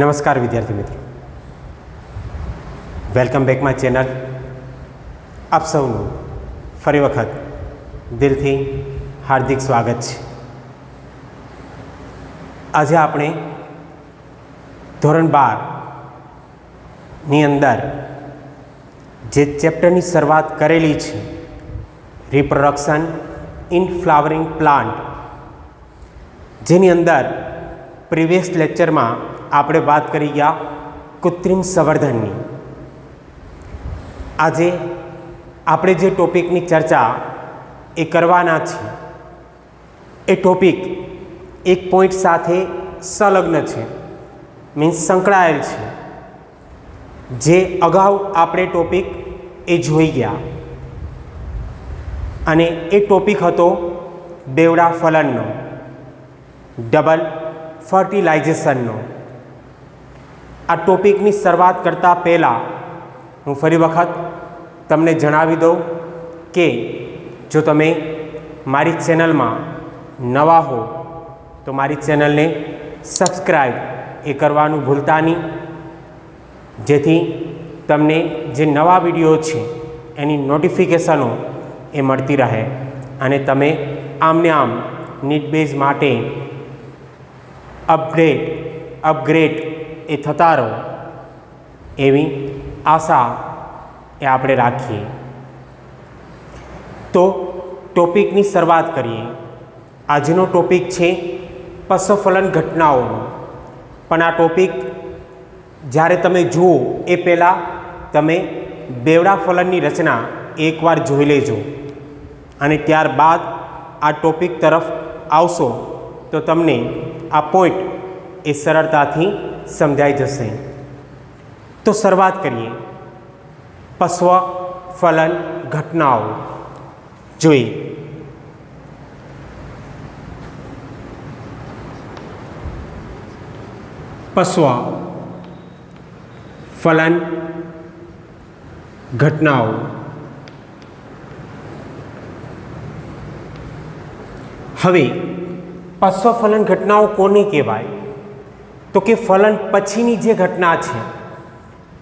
નમસ્કાર વિદ્યાર્થી મિત્રો, વેલકમ બેક માય ચેનલ. આપ સૌનું ફરી વખત દિલથી હાર્દિક સ્વાગત છે. આજે આપણે ધોરણ 12ની અંદર જે ચેપ્ટરની શરૂઆત કરેલી છે, રિપ્રોડક્શન ઇન ફ્લાવરિંગ પ્લાન્ટ, જેની અંદર પ્રીવિયસ લેક્ચરમાં આપણે વાત કરી ગયા કૃત્રિમ સંવર્ધનની. આજે આપણે જે ટોપિકની ચર્ચા એ કરવાના છે એ ટોપિક એક પોઈન્ટ સાથે સંલગ્ન છે, મીન્સ સંકળાયેલ છે, જે અગાઉ આપણે ટોપિક એ જોઈ ગયા, અને એ ટોપિક હતો બેવડા ફલનનો, ડબલ ફર્ટિલાઇઝેશનનો. આ ટોપિકની શરૂઆત કરતાં પહેલાં હું ફરી વખત તમને જણાવી દઉં કે જો તમે મારી ચેનલમાં નવા હો તો મારી ચેનલને સબસ્ક્રાઈબ એ કરવાનું ભૂલતા નહીં, જેથી તમને જે નવા વિડીયો છે એની નોટિફિકેશનો એ મળતી રહે અને તમે આમને આમ નીટ બેઝ માટે અપગ્રેડ એ થતા રહો એવી આશા એ આપણે રાખીએ. તો ટોપિકની શરૂઆત કરીએ. આજનો ટોપિક છે પશુફલન ઘટનાઓનો. પણ આ ટોપિક જ્યારે તમે જુઓ એ પહેલાં તમે બેવડા ફલનની રચના એકવાર જોઈ લેજો, અને ત્યારબાદ આ ટોપિક તરફ આવશો તો તમને આ પોઈન્ટ એ સરળતાથી સમજાઈ જશે. તો શરૂઆત કરીએ. પશ્વફલન ઘટનાઓ જોઈએ. પશ્વફલન ઘટનાઓ. હવે પશ્વફલન ઘટનાઓ કોને કહેવાય? તો કે ફલન પછીની જે ઘટના છે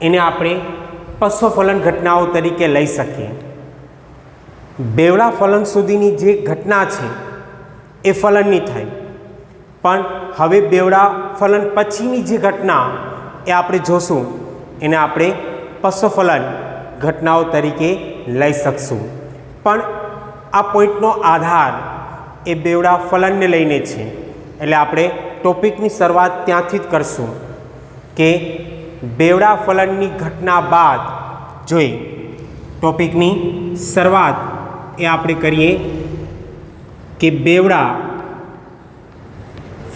એને આપણે પશ્વફલન ઘટનાઓ તરીકે લઈ શકીએ. બેવડા ફલન સુધીની જે ઘટના છે એ ફલનની થઈ, પણ હવે બેવડા ફલન પછીની જે ઘટના એ આપણે જોશું એને આપણે પશ્વફલન ઘટનાઓ તરીકે લઈ શકશું. પણ આ પોઈન્ટનો આધાર એ બેવડા ફલનને લઈને છે, એટલે આપણે ટોપિકની શરૂઆત ત્યાંથી જ કરશું કે બેવડા ફલનની ઘટના બાદ જોઈ ટોપિકની શરૂઆત એ આપણે કરીએ કે બેવડા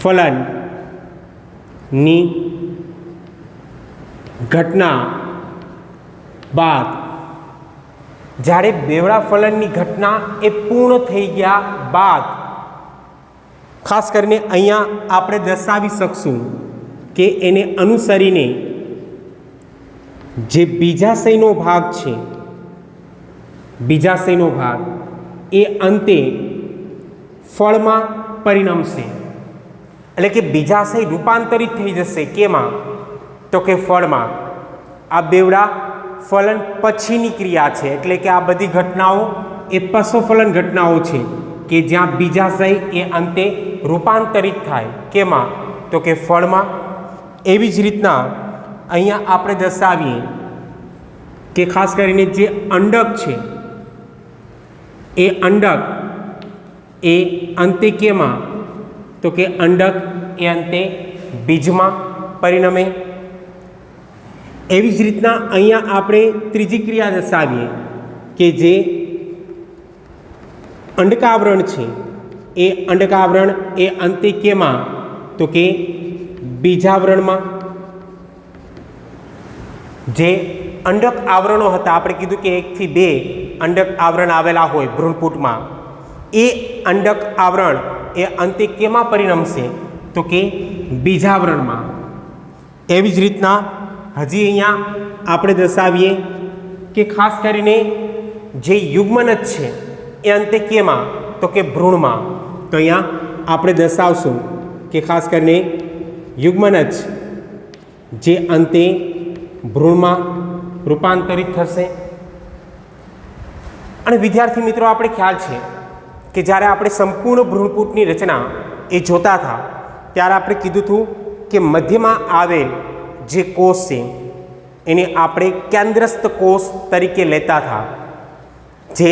ફલનની ઘટના બાદ, જ્યારે બેવડા ફલનની ઘટના એ પૂર્ણ થઈ ગયા બાદ, ખાસ કરીને અહીંયા આપણે દર્શાવી શકશું કે એને અનુસરીને જે બીજાશયનો ભાગ છે, બીજાશયનો ભાગ એ અંતે ફળમાં પરિણમશે. એટલે કે બીજાશય રૂપાંતરિત થઈ જશે. કેમાં? તો કે ફળમાં. આ બેવડા ફલન પછીની ક્રિયા છે, એટલે કે આ બધી ઘટનાઓ એ પશ્વફલન ઘટનાઓ છે કે જ્યાં બીજાશય એ અંતે રૂપાંતરિત થાય. કેમાં? તો કે ફળમાં. એવી જ રીતના અહીંયા આપણે દર્શાવીએ કે ખાસ કરીને જે અંડક છે એ અંડક એ અંતે કેમાં? તો કે અંડક એ અંતે બીજમાં પરિણમે. એવી જ રીતના અહીંયા આપણે ત્રીજી ક્રિયા દર્શાવીએ કે જે અંડકાવરણ છે એ અંડકાવરણ એ અંતે કેમાં? તો કે બીજાવરણમાં. જે અંડક આવરણો હતા, આપણે કીધું કે 1 થી 2 અંડક આવરણ આવેલા હોય ભ્રૂણપૂટમાં, એ અંડક આવરણ એ અંતે કેમાં પરિણમશે? તો કે બીજાવરણમાં. એવી જ રીતના હજી અહીંયા આપણે દર્શાવીએ કે ખાસ કરીને જે યુગ્મનજ છે એ અંતે કેમાં? તો કે ભ્રૂણમાં. તો અહીંયા આપણે દર્શાવશું કે ખાસ કરીને યુગ્મનજ જે અંતે ભ્રૂણમાં રૂપાંતરિત થશે। અને વિદ્યાર્થી મિત્રો, આપણે ખ્યાલ છે કે જ્યારે આપણે સંપૂર્ણ ભ્રૂણપૂટની રચના એ જોતા હતા ત્યારે આપણે કીધું હતું કે મધ્યમાં આવેલ જે કોષ છે એને આપણે કેન્દ્રસ્થ કોષ તરીકે લેતા હતા, જે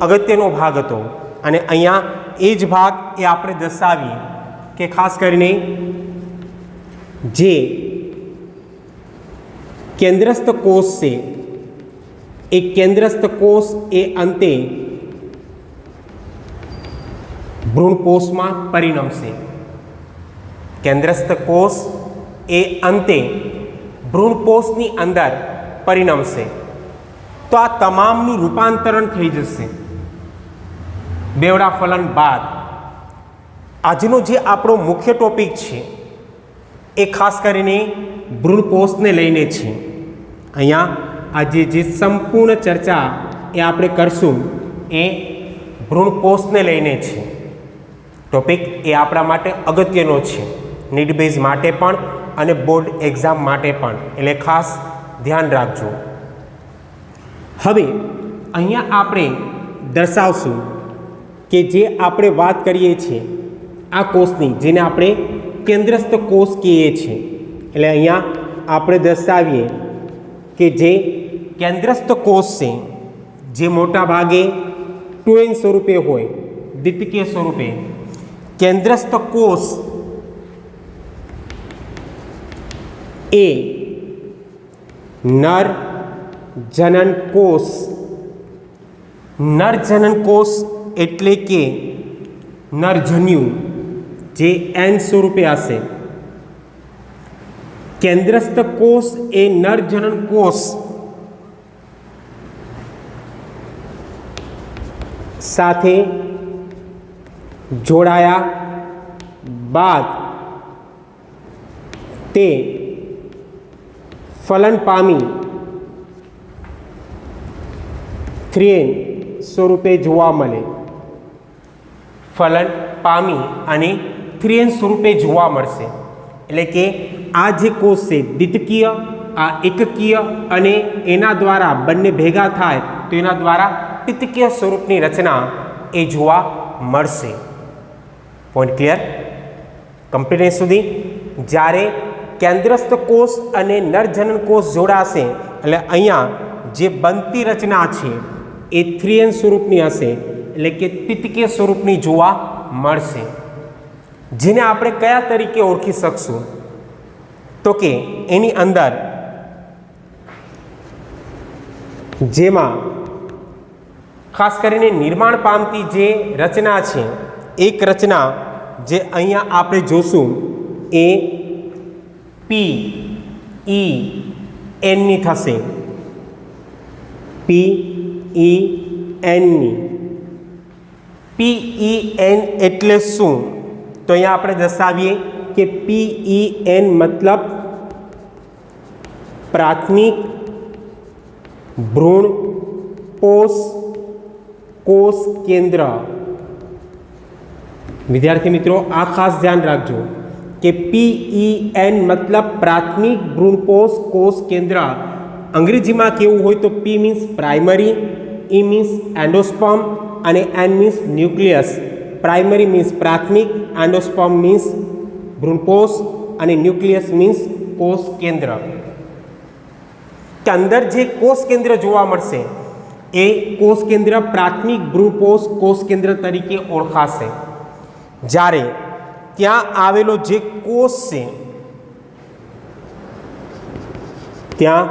અગત્યનો ભાગ હતો। અને અહીંયા એ જ ભાગ એ આપણે દર્શાવીએ કે ખાસ કરીને જે કેન્દ્રસ્થ કોષ છે એ કેન્દ્રસ્થ કોષ એ અંતે ભ્રૂણપોષમાં પરિણમશે। કેન્દ્રસ્થ કોષ એ અંતે ભ્રૂણપોષની અંદર પરિણમશે। તો આ તમામનું રૂપાંતરણ થઈ જશે બેવડા ફલન બાદ। આજનો જે આપણો મુખ્ય ટોપિક છે એ ખાસ કરીને ભ્રૂણપોષને લઈને છે। અહીંયા આજે જે સંપૂર્ણ ચર્ચા એ આપણે કરશું એ ભ્રૂણપોષને લઈને છે। ટોપિક એ આપણા માટે અગત્યનો છે, નીડ બેઝ માટે પણ અને બોર્ડ એક્ઝામ માટે પણ, એટલે ખાસ ધ્યાન રાખજો। હવે અહીંયા આપણે દર્શાવશું કે જે આપણે વાત કરીએ છીએ આ કોષની, જેને આપણે કેન્દ્રસ્થ કોષ કહીએ છીએ, એટલે અહીંયા આપણે દર્શાવીએ કે જે કેન્દ્રસ્થ કોષ છે જે મોટા ભાગે 2n સ્વરૂપે હોય, દ્વિતીય સ્વરૂપે કેન્દ્રસ્થ કોષ એ નર જનન કોષ। નર જનન કોષ એટલે કે નરજન્યુ જે n સ્વરૂપે હશે। કેન્દ્રસ્થ કોષ એ નરજનન કોષ સાથે જોડાયા બાદ તે ફલન પામી 3n સ્વરૂપે જોવા મળે। ફલન પામી અને 3n સ્વરૂપે જોવા મળશે। એટલે કે આ જે કોષ છે દ્વિતીય, આ એકકીય અને એના દ્વારા બંને ભેગા થાય તો એના દ્વારા તૃતીય સ્વરૂપની રચના એ જોવા મળશે। Point clear? કમ્પ્લીટ સુધી જ્યારે કેન્દ્રસ્થ કોષ અને નરજનન કોષ જોડાશે એટલે અહીંયા જે બનતી રચના છે એ 3n સ્વરૂપની હશે, એટલે કે તૃતીય સ્વરૂપની જોવા મળશે। જેને આપણે કયા તરીકે ઓળખી શકશું તો કે એની અંદર જેમાં ખાસ કરીને નિર્માણ પામતી જે રચના છે, એક રચના જે અહીંયા આપણે જોશું એ PEN ની થશે। PEN ની PEN એટલે શું? તો અહીંયા આપણે દર્શાવીએ કે PEN મતલબ પ્રાથમિક ભ્રૂણ પોષ કોષ કેન્દ્ર। વિદ્યાર્થી મિત્રો, આ ખાસ ધ્યાન રાખજો કે PEN મતલબ પ્રાથમિક ભ્રૂણપોષ કોષ કેન્દ્ર। અંગ્રેજીમાં કેવું હોય તો P means primary, E means endosperm અને N means nucleus. Primary means પ્રાથમિક, એન્ડોસ્પર્મ મીન્સ ભ્રૂણપોષ અને ન્યુક્લિયસ મીન્સ કોષ કેન્દ્ર। કે અંદર જે કોષ કેન્દ્ર જોવા મળશે એ કોષ કેન્દ્ર પ્રાથમિક ભ્રૂણપોષ કોષ કેન્દ્ર તરીકે ઓળખાશે। જ્યારે ત્યાં આવેલો જે કોષ છે ત્યાં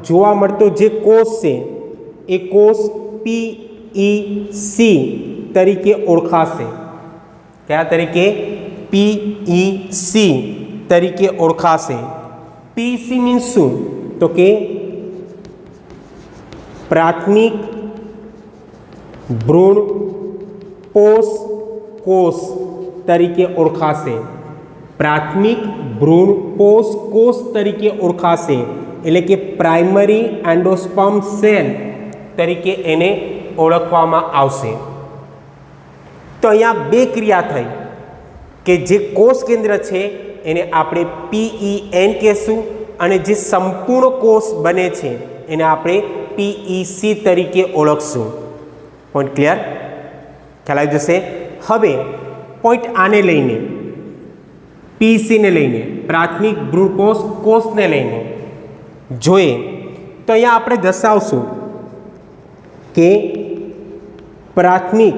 જોવા મળતો જે કોષ છે એ કોષ PEC તરીકે ઓળખાશે। કયા તરીકે? PEC તરીકે ઓળખાશે। PEC મીન્સ શું? તો કે પ્રાથમિક ભ્રૂણ પોષ કોષ તરીકે ઓળખાશે। પ્રાથમિક ભ્રૂણ પોષ કોષ તરીકે ઓળખાશે, એટલે કે પ્રાઇમરી એન્ડોસ્પર્મ સેલ તરીકે એને ઓળખવામાં આવશે। તો અહીંયા બે ક્રિયા થઈ કે જે કોષ કેન્દ્ર છે એને આપણે PEN કહેશું અને જે સંપૂર્ણ કોષ બને છે એને આપણે પીઈસી તરીકે ઓળખશું. Point clear? ખ્યાલ આવી જશે. હવે પોઈન્ટ આને લઈને પીઈસીને લઈને પ્રાથમિક ભ્રૂણકોષ કોષને લઈને જોઈએ તો અહીંયા આપણે દર્શાવશું કે પ્રાથમિક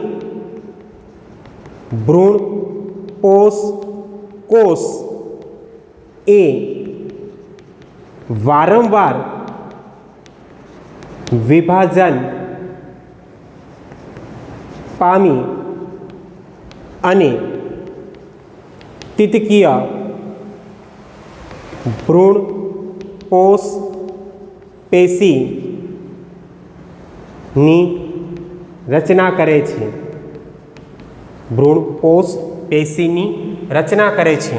ભ્રૂણકોષ કોષ એ વારંવાર વિભાજન પામી અને તિતકીય ભ્રૂણકોષ પેશીની રચના કરે છે. ભ્રૂણકોષ પેશીની રચના કરે છે.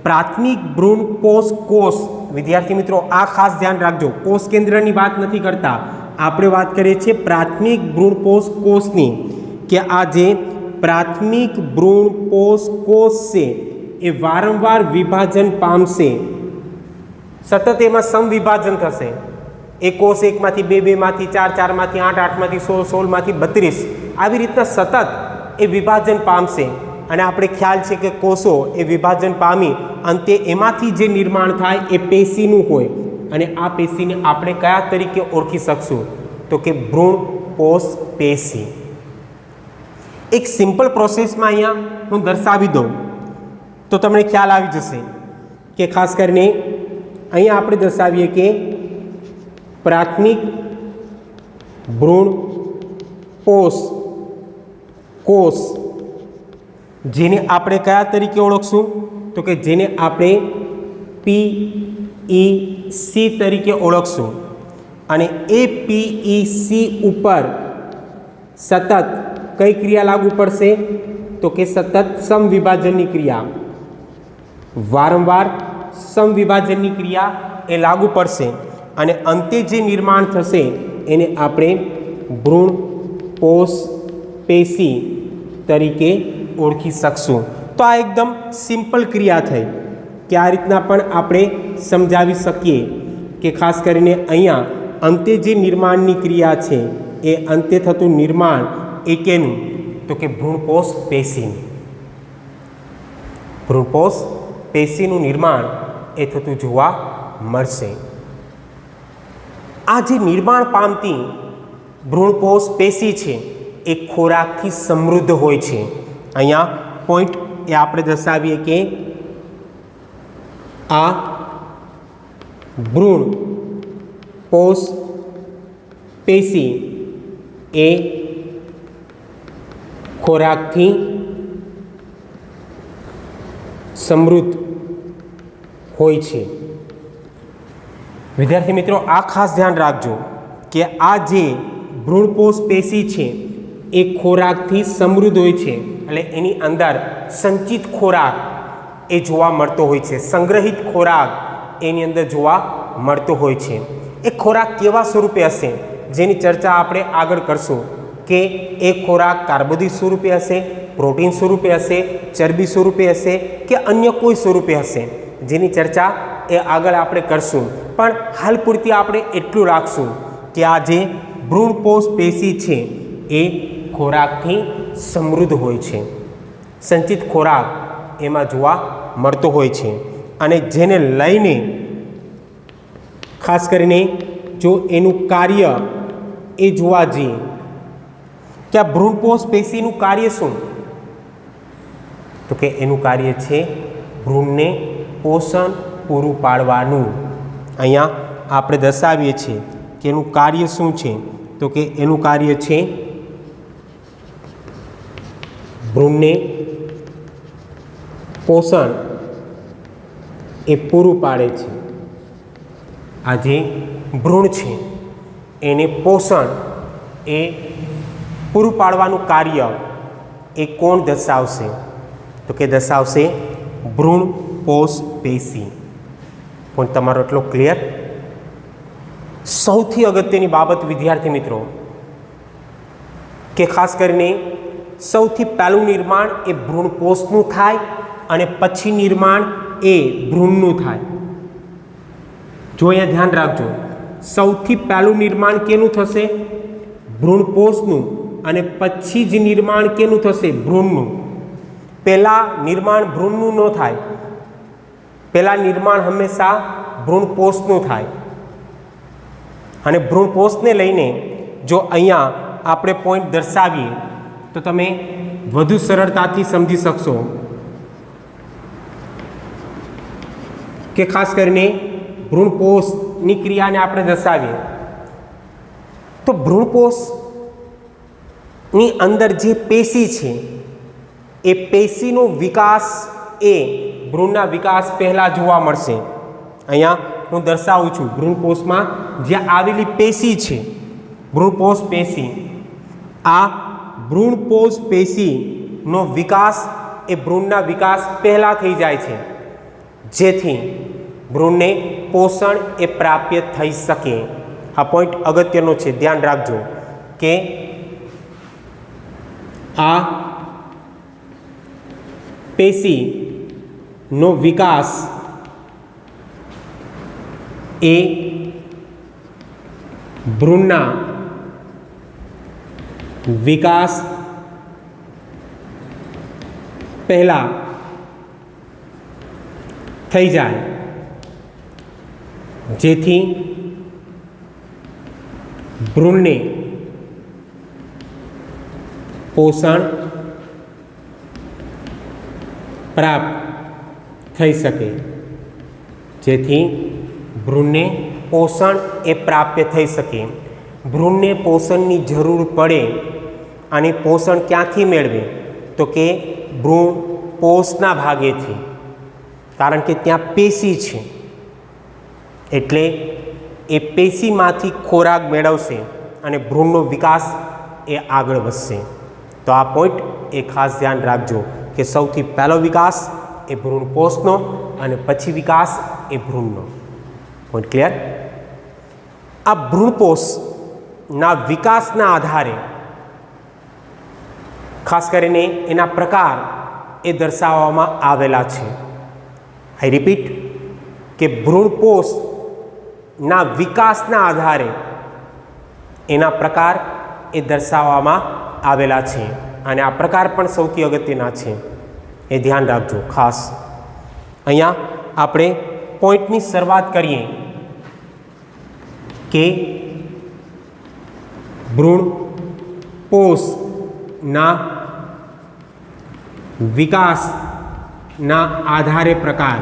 પ્રાથમિક ભ્રૂણકોષ કોષ, વિદ્યાર્થી મિત્રો આ ખાસ ધ્યાન રાખજો, કોષ કેન્દ્રની વાત નથી કરતા, આપણે વાત કરીએ છીએ પ્રાથમિક ભ્રૂણકોષ કોષની, કે આ જે પ્રાથમિક ભ્રૂણકોષ કોષ છે એ વારંવાર વિભાજન પામશે, સતત એમાં સમવિભાજન થશે. એક કોષ એકમાંથી બે, બેમાંથી ચાર, ચારમાંથી આઠ, આઠમાંથી 16, 16માંથી 32 આવી રીતના સતત એ વિભાજન પામશે. અને આપણે ખ્યાલ છે કે કોષો એ વિભાજન પામી અંતે એમાંથી જે નિર્માણ થાય એ પેશીનું હોય. અને આ પેશીને આપણે કયા તરીકે ઓળખી શકશું? તો કે ભ્રૂણકોષ પેશી. એક સિમ્પલ પ્રોસેસમાં અહીંયા હું દર્શાવી દઉં તો તમને ખ્યાલ આવી જશે કે ખાસ કરીને અહીંયા આપણે દર્શાવીએ કે પ્રાથમિક ભ્રૂણકોષ કોષ જેને આપણે કયા તરીકે ઓળખશું? તો કે જેને આપણે પીઈસી તરીકે ઓળખશું. અને એ પીઈસી ઉપર સતત કઈ ક્રિયા લાગુ પડશે? તો કે સતત સમવિભાજનની ક્રિયા, વારંવાર સમવિભાજનની ક્રિયા એ લાગુ પડશે. અને અંતે જે નિર્માણ થશે એને આપણે ભ્રૂણકોષ પેશી તરીકે ઓળખી શકશું. તો આ એકદમ સિમ્પલ ક્રિયા થઈ કે આ રીતના પણ આપણે સમજાવી શકીએ કે ખાસ કરીને અહીંયા અંતે જે નિર્માણની ક્રિયા છે એ અંતે થતું નિર્માણ એ કેનું? તો કે ભ્રૂણકોષ પેશીનું. ભ્રૂણકોષ પેશીનું નિર્માણ એ થતું જોવા મળશે. આ જે નિર્માણ પામતી ભ્રૂણકોષ પેશી છે એ ખોરાકથી સમૃદ્ધ હોય છે. અહીંયા પોઈન્ટ એ આપણે દર્શાવીએ કે આ ભ્રૂણકોષ પેશી એ ખોરાકથી સમૃદ્ધ હોય છે. વિદ્યાર્થી મિત્રો આ ખાસ ધ્યાન રાખજો કે આ જે ભ્રૂણકોષ પેશી છે એ ખોરાકથી સમૃદ્ધ હોય છે. એટલે એની અંદર સંચિત ખોરાક એ જોવા મળતો હોય છે, સંગ્રહિત ખોરાક એની અંદર જોવા મળતો હોય છે. એ ખોરાક કેવા સ્વરૂપે હશે જેની ચર્ચા આપણે આગળ કરશું કે એ ખોરાક કાર્બોદિત સ્વરૂપે હશે, પ્રોટીન સ્વરૂપે હશે, ચરબી સ્વરૂપે હશે કે અન્ય કોઈ સ્વરૂપે હશે, જેની ચર્ચા એ આગળ આપણે કરશું. પણ હાલ પૂરતી આપણે એટલું રાખશું કે આ જે ભ્રૂણકોષ પેશી છે એ ખોરાકથી સમૃદ્ધ હોય છે, સંચિત ખોરાક એમાં જોવા મળતો હોય છે. અને જેને લઈને ખાસ કરીને જો એનું કાર્ય એ જોવા જઈએ કે આ ભ્રૂણકોષ પેશીનું કાર્ય શું? તો કે એનું કાર્ય છે ભ્રૂણને પોષણ પૂરું પાડવાનું. અહીંયા આપણે દર્શાવીએ છીએ કે એનું કાર્ય શું છે? તો કે એનું કાર્ય છે ભ્રૂણને પોષણ એ પૂરું પાડે છે. આ જે ભ્રૂણ છે એને પોષણ એ પૂરું પાડવાનું કાર્ય એ કોણ દર્શાવશે? તો કે દર્શાવશે ભ્રૂણકોષ પેશી. પણ તમારો એટલો ક્લિયર? સૌથી અગત્યની બાબત વિદ્યાર્થી મિત્રો કે ખાસ કરીને સૌથી પહેલું નિર્માણ એ ભ્રૂણકોષનું થાય અને પછી નિર્માણ એ ભ્રૂણનું થાય. જો અહીંયા ધ્યાન રાખજો, સૌથી પહેલું નિર્માણ કેનું થશે? ભ્રૂણપોષનું. અને પછી જ નિર્માણ કેનું થશે? ભ્રૂણનું. પહેલાં નિર્માણ ભ્રૂણનું ન થાય, પહેલાં નિર્માણ હંમેશા ભ્રૂણપોષનું થાય. અને ભ્રૂણપોષને લઈને જો અહીંયા આપણે પોઈન્ટ દર્શાવીએ તો તમે વધુ સરળતાથી સમજી શકશો કે ખાસ કરીને ભ્રૂણપોષની ક્રિયાને આપણે દર્શાવીએ તો ભ્રૂણપોષની અંદર જે પેશી છે એ પેશીનો વિકાસ એ ભ્રૂણના વિકાસ પહેલાં જોવા મળશે. અહીંયા હું દર્શાવું છું ભ્રૂણપોષમાં જે આવેલી પેશી છે, ભ્રૂણપોષ પેશી, આ ભ્રૂણપોષ પેશીનો વિકાસ એ ભ્રૂણના વિકાસ પહેલાં થઈ જાય છે, જેથી ભ્રૂણને પોષણ એ પ્રાપ્ય થઈ શકે. આ પોઈન્ટ અગત્યનો છે, ધ્યાન રાખજો કે આ પેશીનો વિકાસ એ ભ્રૂણના વિકાસ પહેલાં થઈ જાય, જેથી ભ્રૂણને પોષણ પ્રાપ્ત થઈ શકે, જેથી ભ્રૂણને પોષણ એ પ્રાપ્ય થઈ શકે. ભ્રૂણને પોષણની જરૂર પડે અને પોષણ ક્યાંથી મેળવે? તો કે ભ્રૂણપોષના ભાગેથી, કારણ કે ત્યાં પેશી છે એટલે એ પેશીમાંથી ખોરાક મેળવશે અને ભ્રૂણનો વિકાસ એ આગળ વધશે. તો આ પોઈન્ટ એ ખાસ ધ્યાન રાખજો કે સૌથી પહેલો વિકાસ એ ભ્રૂણપોષનો અને પછી વિકાસ એ ભ્રૂણનો. Point clear? આ ભ્રૂણપોષના વિકાસના આધારે ખાસ કરીને એના પ્રકાર એ દર્શાવવામાં આવેલા છે. આઈ રિપીટ કે ભ્રૂણપોષના વિકાસના આધારે એના પ્રકાર એ દર્શાવવામાં આવેલા છે અને આ પ્રકાર પણ સૌથી અગત્યના છે, એ ધ્યાન રાખજો ખાસ. અહીંયા આપણે પોઈન્ટની શરૂઆત કરીએ કે ભ્રૂણપોષના વિકાસના આધારે પ્રકાર.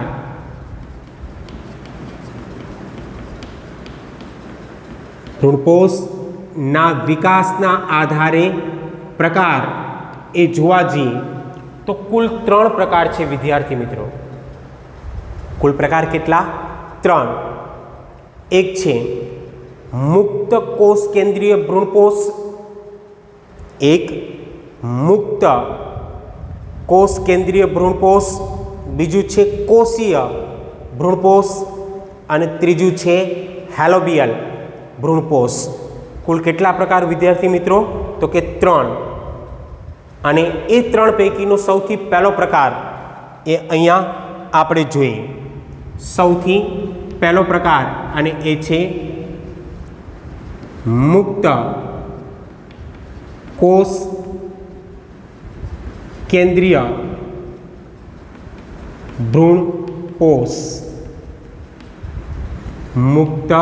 ભ્રૂણપોષના વિકાસના આધારે પ્રકાર એ જોવા જઈએ તો કુલ 3 પ્રકાર છે વિદ્યાર્થી મિત્રો. કુલ પ્રકાર કેટલા? 3. એક છે મુક્ત કોષ કેન્દ્રીય ભ્રૂણપોષ, એક મુક્ત કોષ કેન્દ્રીય ભ્રૂણપોષ, બીજું છે કોષીય ભ્રૂણપોષ અને ત્રીજું છે હેલોબિયલ ભ્રૂણપોષ. કુલ કેટલા પ્રકાર વિદ્યાર્થી મિત્રો? તો કે 3. અને એ 3 પૈકીનો સૌથી પહેલો પ્રકાર એ અહીંયા આપણે જોઈએ. સૌથી પહેલો પ્રકાર અને એ છે મુક્ત કોષ કેન્દ્રીય ભ્રૂણપોષ. મુક્ત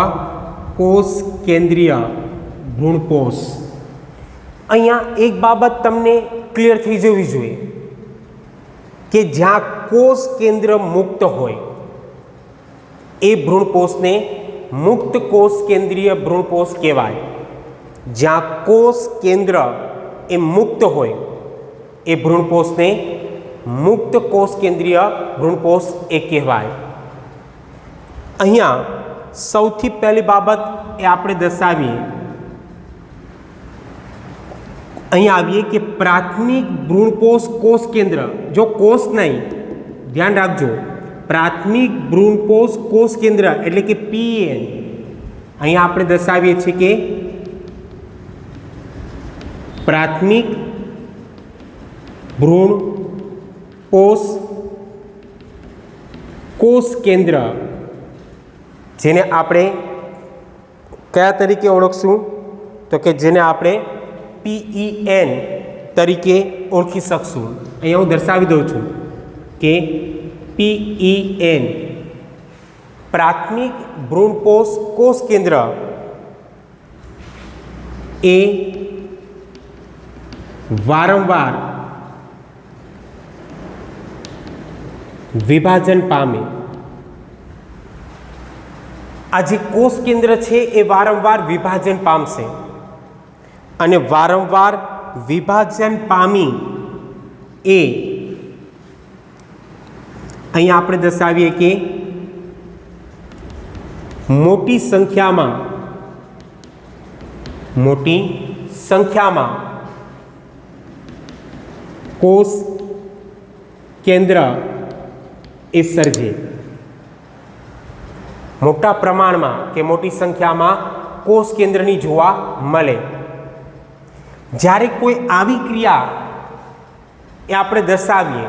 કોષ કેન્દ્રીય ભ્રૂણપોષ. અહીંયા એક બાબત તમને ક્લિયર થઈ જવી જોઈએ કે જ્યાં કોષ કેન્દ્ર મુક્ત હોય એ ભ્રૂણપોષને મુક્ત કોષ કેન્દ્રીય ભ્રૂણપોષ કહેવાય. જ્યાં કોષ કેન્દ્ર એ મુક્ત હોય એ ભ્રૂણપોષને મુક્ત કોષ કેન્દ્રીય ભ્રૂણપોષ એ કહેવાય. અહીંયા સૌથી પહેલી બાબત એ આપણે દર્શાવીએ, અહીંયા આવીએ કે પ્રાથમિક ભ્રૂણપોષ કોષ કેન્દ્ર, જો કોષ નહીં, ધ્યાન રાખજો, પ્રાથમિક ભ્રૂણપોષ કોષ કેન્દ્ર એટલે કે PN. અહીંયા આપણે દર્શાવીએ છીએ કે પ્રાથમિક ભ્રૂણપોષ કોષ કેન્દ્ર જેને આપણે કયા તરીકે ઓળખશું? તો કે જેને આપણે PEN તરીકે ઓળખી શકશું. અહીંયા હું દર્શાવી દઉં છું કે PEN પ્રાથમિક ભ્રૂણપોષ કોષ કેન્દ્ર એ વારંવાર વિભાજન પામે. આ જે કોષ કેન્દ્ર છે એ વારંવાર વિભાજન પામશે અને વારંવાર વિભાજન પામી એ અહીંયા આપણે દર્શાવીએ કે મોટી સંખ્યામાં કોષ કેન્દ્ર એ સર્જે. મોટા પ્રમાણમાં કે મોટી સંખ્યામાં કોષ કેન્દ્રની જોવા મળે. જ્યારે કોઈ આવી ક્રિયા એ આપણે દર્શાવીએ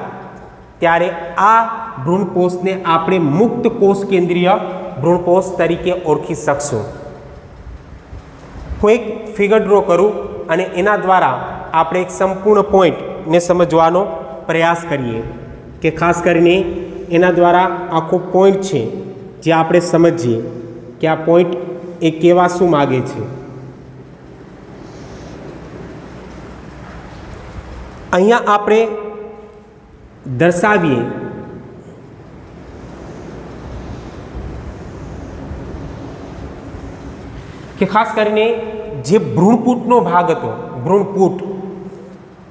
ત્યારે આ ભ્રૂણપોષને આપણે મુક્ત કોષ કેન્દ્રીય ભ્રૂણપોષ તરીકે ઓળખી શકશું. હું એક ફિગર ડ્રો કરું અને એના દ્વારા આપણે એક સંપૂર્ણ પોઈન્ટને સમજવાનો પ્રયાસ કરીએ કે ખાસ કરીને એના દ્વારા આખો પોઈન્ટ છે જે આપણે સમજીએ કે આ પોઈન્ટ એ કેવા શું માગે છે. અહીંયા આપણે દર્શાવીએ કે ખાસ કરીને જે ભ્રૂણપૂટનો ભાગ હતો, ભ્રૂણપૂટ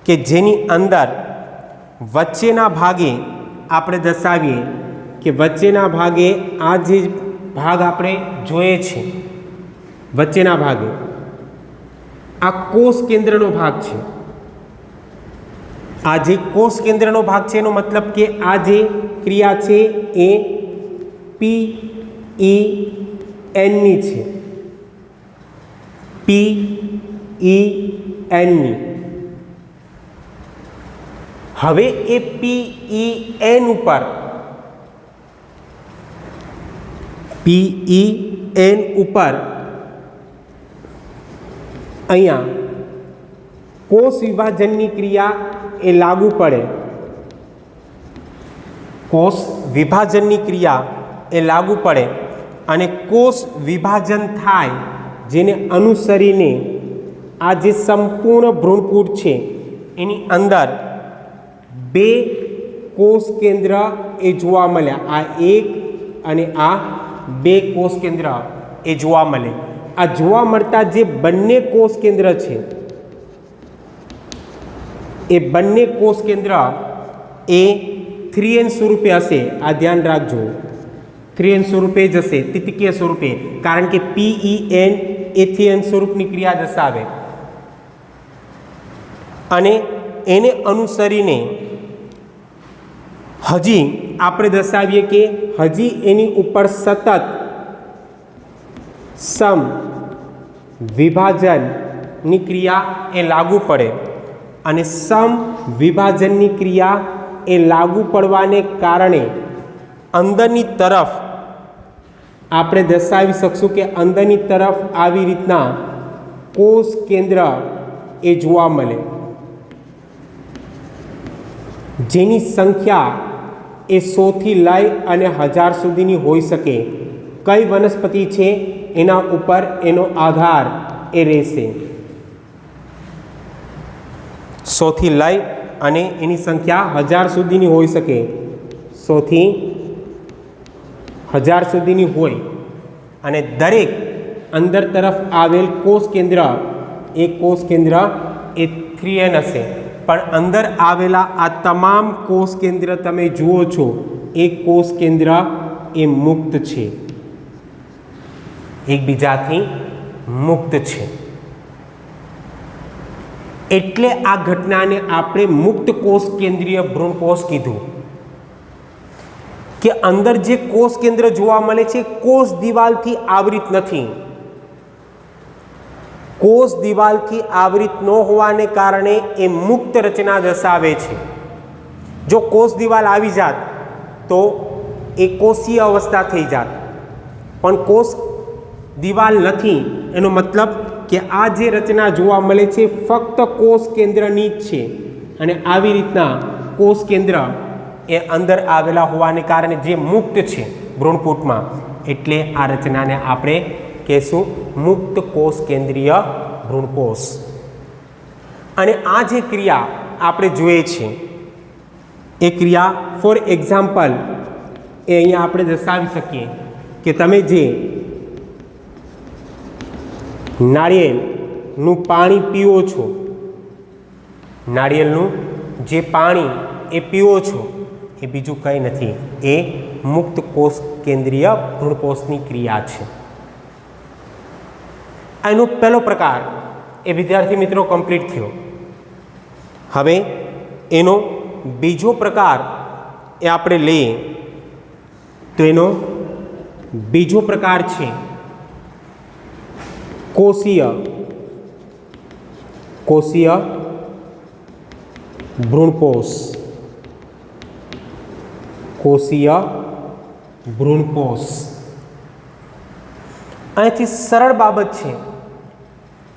કે જેની અંદર વચ્ચેના ભાગે આપણે દર્શાવીએ કે વચ્ચેના ભાગે આ જે ભાગ આપણે જોઈએ છે, વચ્ચેના ભાગે આ કોષ કેન્દ્રનો ભાગ છે. આ જે કોષ કેન્દ્રનો ભાગ છે એનો મતલબ કે આ જે ક્રિયા છે એ PEN ની છે. PEN ની. હવે એ PEN ઉપર અહીંયા કોષ વિભાજનની ક્રિયા એ લાગુ પડે. કોષ વિભાજનની ક્રિયા એ લાગુ પડે અને કોષ વિભાજન થાય, જેને અનુસરીને આ જે સંપૂર્ણ ભ્રૂણપૂટ છે એની અંદર બે કોષ કેન્દ્ર એ જોવા મળ્યા. આ એક અને આ બે કોષ કેન્દ્ર એ જોવા મળે. આ જોવા મળતા જે બંને કોષ કેન્દ્ર છે એ બંને કોષ કેન્દ્ર એ 3n સ્વરૂપે હશે. આ ધ્યાન રાખજો, 3n સ્વરૂપે જ હશે, તિતિકીય સ્વરૂપે, કારણ કે PEN એ 3n સ્વરૂપની ક્રિયા દર્શાવે. અને એને અનુસરીને હજી આપણે દર્શાવીએ કે હજી એની ઉપર સતત સમ વિભાજનની ક્રિયા એ લાગુ પડે અને સમ વિભાજનની ક્રિયા એ લાગુ પડવાને કારણે અંદરની તરફ આપણે દર્શાવી શકશું કે અંદરની તરફ આવી રીતના કોષ કેન્દ્ર એ જોવા મળે, જેની સંખ્યા એ 100 થી લઈ અને 1000 સુધીની હોઈ શકે. કઈ વનસ્પતિ છે એના ઉપર એનો આધાર એ રહેશે. 100 થી લઈ અને એની સંખ્યા 1000 સુધીની હોઈ શકે. 100 થી 1000 સુધીની હોય અને દરેક અંદર તરફ આવેલ કોષ કેન્દ્ર એ 3n હશે. પણ અંદર આવેલા આ તમામ કોષ કેન્દ્ર તમે જુઓ છો એ કોષ કેન્દ્ર એ મુક્ત છે, એકબીજાથી મુક્ત છે. એટલે આ ઘટનાને આપણે મુક્ત કોષ કેન્દ્રીય ભ્રૂણપોષ કીધું. કે અંદર જે કોષ કેન્દ્ર જોવા મળે છે કોષ દિવાલથી આવૃત નથી. કોષ દિવાલથી આવૃત ન હોવાને કારણે એ મુક્ત રચના દર્શાવે છે. જો કોષ દિવાલ આવી જાત તો એ કોષીય અવસ્થા થઈ જાત. પણ કોષ દિવાલ નથી એનો મતલબ કે આ જે રચના જોવા મળે છે ફક્ત કોષ કેન્દ્રની જ છે અને આવી રીતના કોષ કેન્દ્ર એ અંદર આવેલા હોવાને કારણે જે મુક્ત છે ભ્રૂણપૂટમાં, એટલે આ રચનાને આપણે કહેશું મુક્ત કોષ કેન્દ્રીય ભ્રૂણકોષ. અને આ જે ક્રિયા આપણે જોઈએ છે એ ક્રિયા ફોર એક્ઝામ્પલ એ અહીંયા આપણે દર્શાવી શકીએ કે તમે જે નાળિયેરનું પાણી પીવો છો, નાળિયેરનું જે પાણી એ પીવો છો એ બીજું કંઈ નથી, એ મુક્ત કોષ કેન્દ્રીય ભ્રૂણકોષની ક્રિયા છે. એનો પહેલો પ્રકાર એ વિદ્યાર્થી મિત્રો કમ્પ્લીટ થયો. હવે એનો બીજો પ્રકાર એ આપણે લઈએ તો એનો બીજો પ્રકાર છે કોષીય ભ્રૂણકોષ. કોષીય ભ્રૂણકોષ. અહીંથી સરળ બાબત છે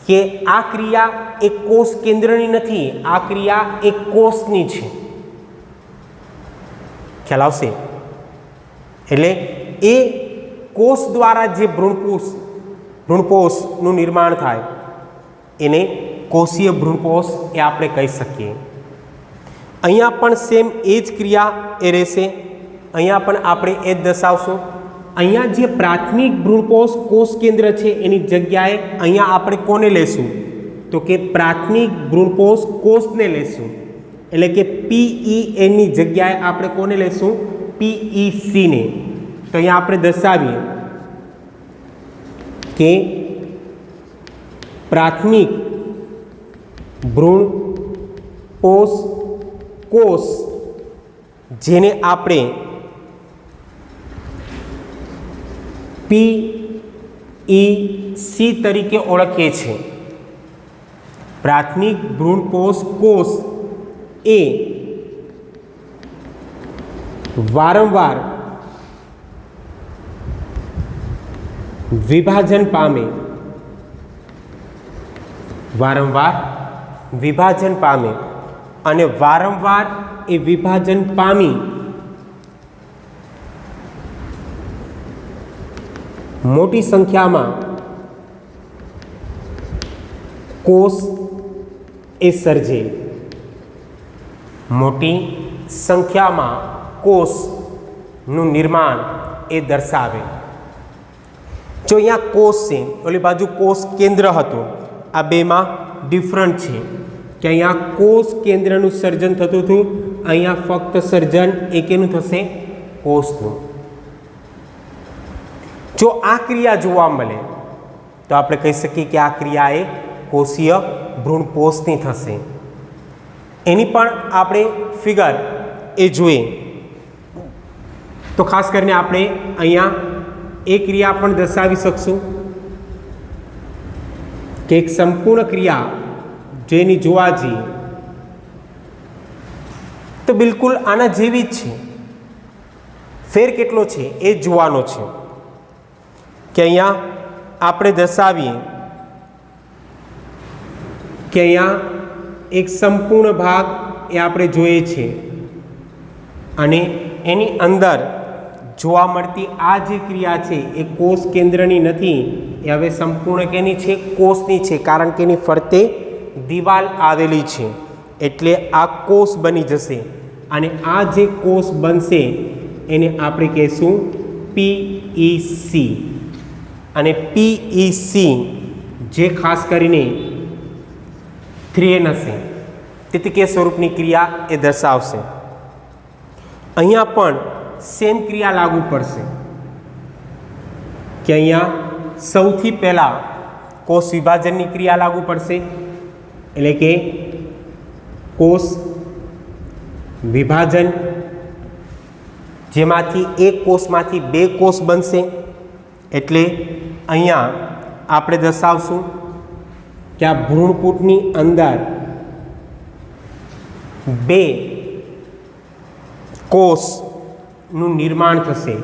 કે આ ક્રિયા એક કોષ કેન્દ્રની નથી, આ ક્રિયા એક કોષની છે. ખ્યાલ આવશે? એટલે એ કોષ દ્વારા જે ભ્રૂણકોષનું નિર્માણ થાય એને કોષીય ભ્રૂણકોષ એ આપણે કહી શકીએ. અહીંયા પણ સેમ એ જ ક્રિયા એ રહેશે. અહીંયા પણ આપણે એ જ દર્શાવશું. અહીંયા જે પ્રાથમિક ભ્રૂણકોષ કોષ કેન્દ્ર છે એની જગ્યાએ અહીંયા આપણે કોને લેશું તો કે પ્રાથમિક ભ્રૂણકોષ કોષને લેશું. એટલે કે PENની જગ્યાએ આપણે કોને લેશું? PECને. તો અહીંયા આપણે દર્શાવીએ કે પ્રાથમિક ભ્રૂણકોષ કોષ જેને આપણે PEC તરીકે ઓળખીએ છીએ. પ્રાથમિક ભ્રૂણકોષ કોષ એ વારંવાર વિભાજન પામે, અને વારંવાર એ વિભાજન પામી મોટી સંખ્યામાં કોષ એ સર્જે. મોટી સંખ્યામાં કોષનું નિર્માણ એ દર્શાવે. જો અહીંયા કોષ છે, ઓલી બાજુ કોષ કેન્દ્ર હતું, આ બેમાં ડિફરન્ટ છે કે અહીંયા કોષ કેન્દ્રનું સર્જન થતું હતું, અહીંયા ફક્ત સર્જન એકેનું થશે કોષનું. જો આ ક્રિયા જોવા મળે તો આપણે કહી શકીએ કે આ ક્રિયા એ કોષીય ભ્રૂણકોષની થશે. એની પણ આપણે ફિગર એ જોઈએ તો ખાસ કરીને આપણે અહીંયા એ ક્રિયા પણ દર્શાવી શકશું કે એક સંપૂર્ણ ક્રિયા જેની જોવા જઈએ તો બિલકુલ આના જેવી જ છે. ફેર કેટલો છે એ જ જોવાનો છે કે અહીંયા આપણે દર્શાવીએ કે અહીંયા એક સંપૂર્ણ ભાગ એ આપણે જોઈએ છે અને એની અંદર જોવા મળતી આ જે ક્રિયા છે એ કોષ કેન્દ્રની નથી, એ હવે સંપૂર્ણ કેની છે? કોષની છે. કારણ કે એની ફરતે દિવાલ આવેલી છે એટલે આ કોષ બની જશે અને આ જે કોષ બનશે એને આપણે કહેશું PEC. અને PEC જે ખાસ કરીને 3N હશે, તિતિકીય સ્વરૂપની ક્રિયા એ દર્શાવશે. અહીંયા પણ સેમ ક્રિયા લાગુ પડશે કે અહીંયા સૌથી પહેલાં કોષ વિભાજનની ક્રિયા લાગુ પડશે. એટલે કે કોષ વિભાજન જેમાંથી એક કોષમાંથી બે કોષ બનશે. એટલે અહીંયા આપણે દર્શાવશું કે આ ભ્રૂણપૂટની અંદર બે કોષનું નિર્માણ થશે,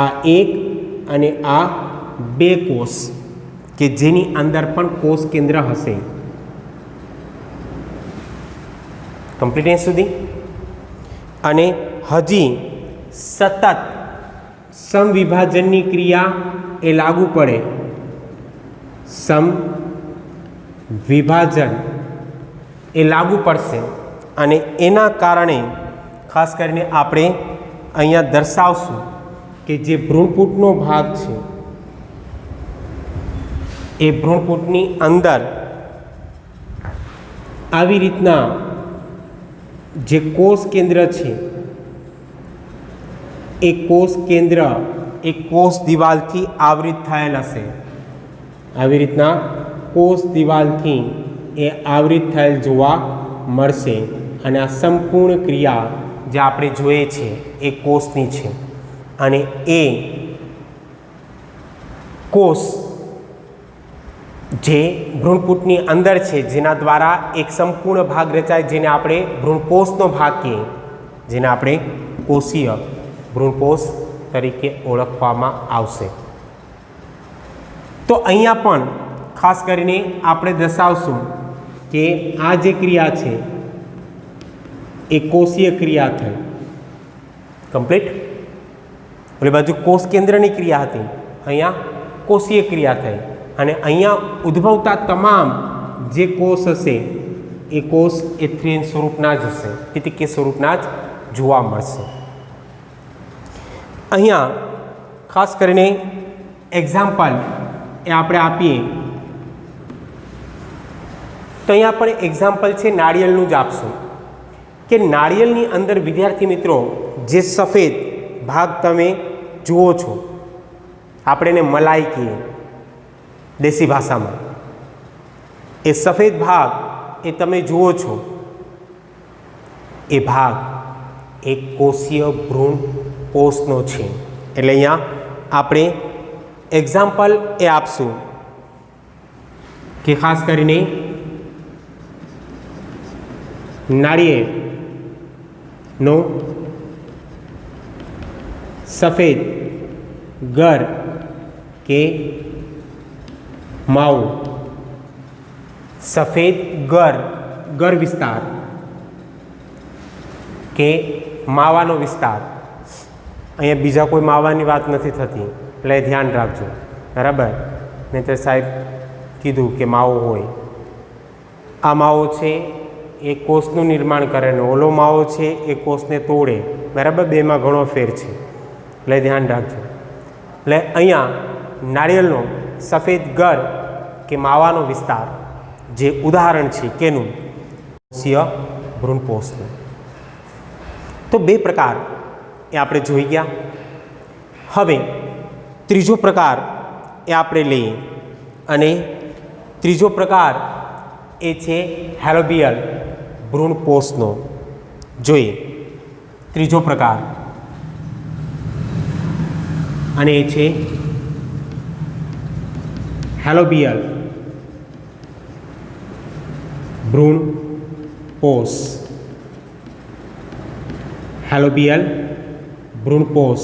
આ એક અને આ બે કોષ કે જેની અંદર પણ કોષ કેન્દ્ર હશે. કમ્પ્લીટ અહીં સુધી. અને હજી સતત સમવિભાજનની ક્રિયા એ લાગુ પડે. સમવિભાજન એ લાગુ પડશે અને એના કારણે ખાસ કરીને આપણે અહીંયા દર્શાવશું કે જે ભ્રૂણપૂટનો ભાગ છે એ ભ્રૂણપૂટની અંદર આવી રીતના જે કોષ કેન્દ્ર છે એ કોષ કેન્દ્ર એ કોષ દિવાલથી આવૃત થયેલ હશે. આવી રીતના કોષ દિવાલથી એ આવૃત થયેલ જોવા મળશે. અને આ સંપૂર્ણ ક્રિયા જે આપણે જોઈએ છે એ કોષની છે. અને એ કોષ જે ભ્રૂણપૂટની અંદર છે જેના દ્વારા એક સંપૂર્ણ ભાગ રચાય જેને આપણે ભ્રૂણપોષનો ભાગ કહીએ, જેને આપણે કોષીય ભ્રૂણપોષ તરીકે ઓળખવામાં આવશે. તો અહીંયા પણ ખાસ કરીને આપણે દર્શાવશું કે આ જે ક્રિયા છે એ કોષીય ક્રિયા થઈ. કમ્પ્લીટ. ઓલી બાજુ કોષ કેન્દ્રની ક્રિયા હતી, અહીંયા કોષીય ક્રિયા થઈ. અને અહીંયા ઉદ્ભવતા તમામ જે કોષ હશે એ કોષ એ 3N સ્વરૂપના જ હશે, પિતિકીય સ્વરૂપના જ જોવા મળશે. અહીંયા ખાસ કરીને એક્ઝામ્પલ એ આપણે આપીએ તો અહીંયા પણ એક્ઝામ્પલ છે નાળિયેરનું જ આપશું કે નાળિયેરની અંદર વિદ્યાર્થી મિત્રો જે સફેદ ભાગ તમે જુઓ છો, આપણે એને મલાઈ કહીએ દેશી ભાષામાં, એ સફેદ ભાગ એ તમે જુઓ છો એ ભાગ એક કોષીય ભ્રૂણપોષનો છે. એટલે અહીંયા આપણે એક્ઝામ્પલ એ આપશું કે ખાસ કરીને નાળિયેરનો સફેદ ગર કે માવું, સફેદ ગર વિસ્તાર કે માવાનો વિસ્તાર. અહીંયા બીજા કોઈ માવાની વાત નથી થતી એટલે ધ્યાન રાખજો, બરાબર. નહીં તો સાહેબ કીધું કે માવો હોય, આ માવો છે એ કોષનું નિર્માણ કરે ને ઓલો માવો છે એ કોષને તોડે, બરાબર. બેમાં ઘણો ફેર છે એટલે ધ્યાન રાખજો. એટલે અહીંયા નાળિયેરનો સફેદ ગર કે માવાનો વિસ્તાર જે ઉદાહરણ છે કેનું, કોષીય ભ્રૂણપોષનું. તો બે પ્રકાર એ આપણે જોઈ ગયા. હવે ત્રીજો પ્રકાર એ આપણે લઈએ અને ત્રીજો પ્રકાર એ છે હેલોબિયલ ભ્રૂણપોષનો. જોઈએ ત્રીજો પ્રકાર અને એ છે હેલોબિયલ ભ્રૂણપોષ. હેલોબિયલ ભ્રૂણપોષ.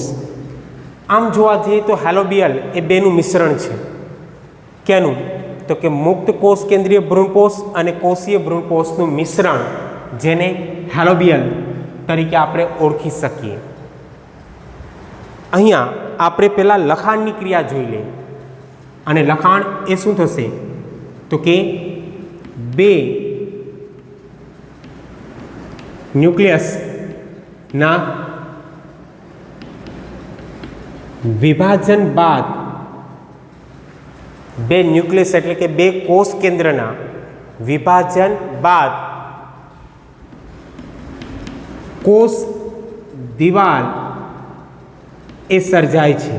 આમ જોવા જઈએ તો હેલોબિયલ એ બેનું મિશ્રણ છે. કેનું? તો કે મુક્ત કોષ કેન્દ્રીય ભ્રૂણપોષ અને કોષીય ભ્રૂણપોષનું મિશ્રણ, જેને હેલોબિયલ તરીકે આપણે ઓળખી શકીએ. અહીંયા આપણે પહેલાં લખાણની ક્રિયા જોઈ લઈએ. અને લખાણ એ શું થશે તો કે બે ન્યુક્લિયસના વિભાજન બાદ, બે ન્યુક્લિયસ એટલે કે બે કોષ કેન્દ્રના વિભાજન બાદ કોષ દિવાલ એ સર્જાય છે.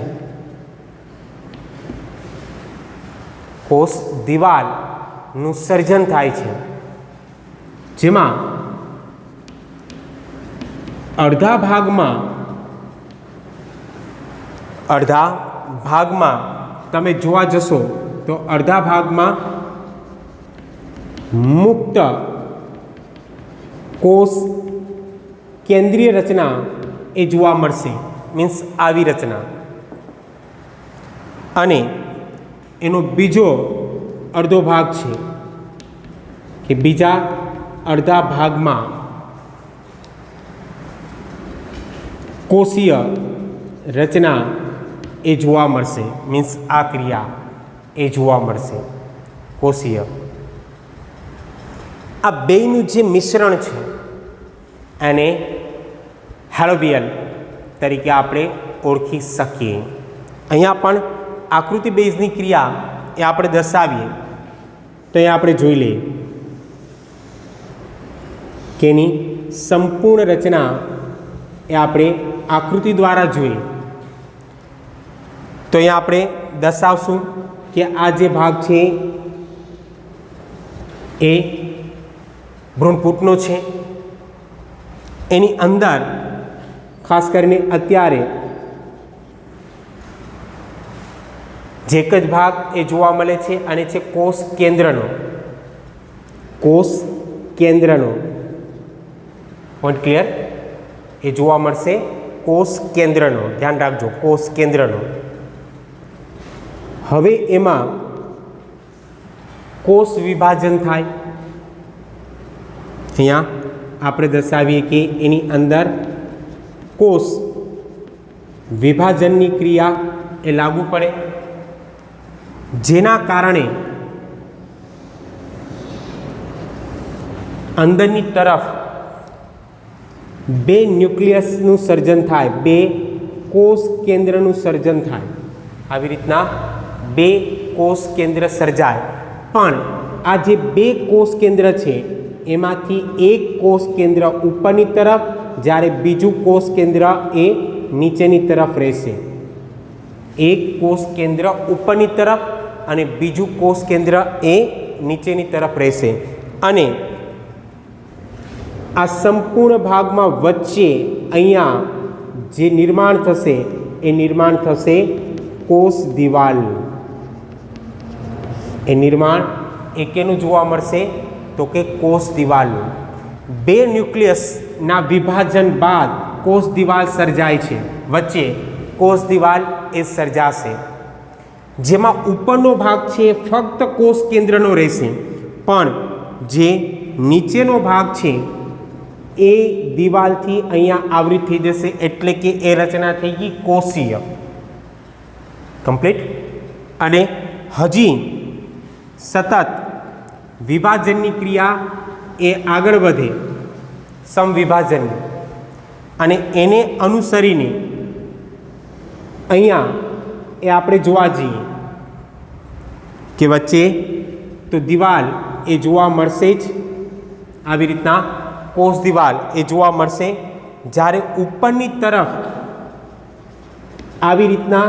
કોષ દિવાલનું સર્જન થાય છે, જેમાં અડધા ભાગમાં તમે જોવા જશો તો અડધા ભાગમાં મુક્ત કોષ કેન્દ્રીય રચના એ જોવા મળશે. મીન્સ આવી રચના. અને એનો બીજો અડધો ભાગ છે કે બીજા અડધા ભાગમાં કોષીય રચના એ જોવા મળશે, મીન્સ આ ક્રિયા એ જોવા મળશે, કોષીય. આ બેયનું જે મિશ્રણ છે એને હેલોબિયલ તરીકે આપણે ઓળખી શકીએ. અહીંયા પણ આકૃતિ બેઝની ક્રિયા એ આપણે દર્શાવીએ તો અહીંયા આપણે જોઈ લઈએ કે એની સંપૂર્ણ રચના એ આપણે આકૃતિ દ્વારા જોઈએ. તો અહીંયા આપણે દર્શાવશું કે આ જે ભાગ છે એ ભ્રૂણપૂટનો છે. એની અંદર ખાસ કરીને અત્યારે જે એક જ ભાગ એ જોવા મળે છે અને છે કોષ કેન્દ્રનો. કોષ કેન્દ્રનો પોઈન્ટ ક્લિયર? એ જોવા મળશે કોષ કેન્દ્રનો. ધ્યાન રાખજો, કોષ કેન્દ્રનો. હવે એમાં કોષ વિભાજન થાય. અહીંયા આપણે દર્શાવીએ કે એની અંદર કોષ વિભાજનની ક્રિયા એ લાગુ પડે, જેના કારણે અંદરની તરફ બે ન્યુક્લિયસનું સર્જન થાય, બે કોષ કેન્દ્રનું સર્જન થાય. આવી રીતના બે કોષ કેન્દ્ર સર્જાય. પણ આ જે બે કોષ કેન્દ્ર છે એમાંથી એક કોષ કેન્દ્ર ઉપરની તરફ, જ્યારે બીજું કોષ કેન્દ્ર એ નીચેની તરફ રહેશે. એક કોષ કેન્દ્ર ઉપરની તરફ અને બીજું કોષ કેન્દ્ર એ નીચેની તરફ રહેશે. અને આ સંપૂર્ણ ભાગમાં વચ્ચે અહીંયા જે નિર્માણ થશે એ નિર્માણ થશે કોષ દિવાલનું. એ નિર્માણ એ કેનું જોવા મળશે? તો કે કોષ દિવાલનું. બે ન્યુક્લિયસના વિભાજન બાદ કોષ દિવાલ સર્જાય છે. વચ્ચે કોષ દિવાલ એ સર્જાશે, જેમાં ઉપરનો ભાગ છે ફક્ત કોષ કેન્દ્રનો રહેશે, પણ જે નીચેનો ભાગ છે એ દિવાલથી અહીંયા આવૃત થઈ જશે. એટલે કે એ રચના થઈ ગઈ કોષીય. કમ્પ્લીટ. અને હજી સતત વિભાજનની ક્રિયા એ આગળ વધે, સમવિભાજનની, અને એને અનુસરીને અહીંયા એ આપણે જોવા જઈએ કે વચ્ચે તો દિવાલ એ જોવા મળશે જ. આવી રીતના કોષ દિવાલ એ જોવા મળશે. જ્યારે ઉપરની તરફ આવી રીતના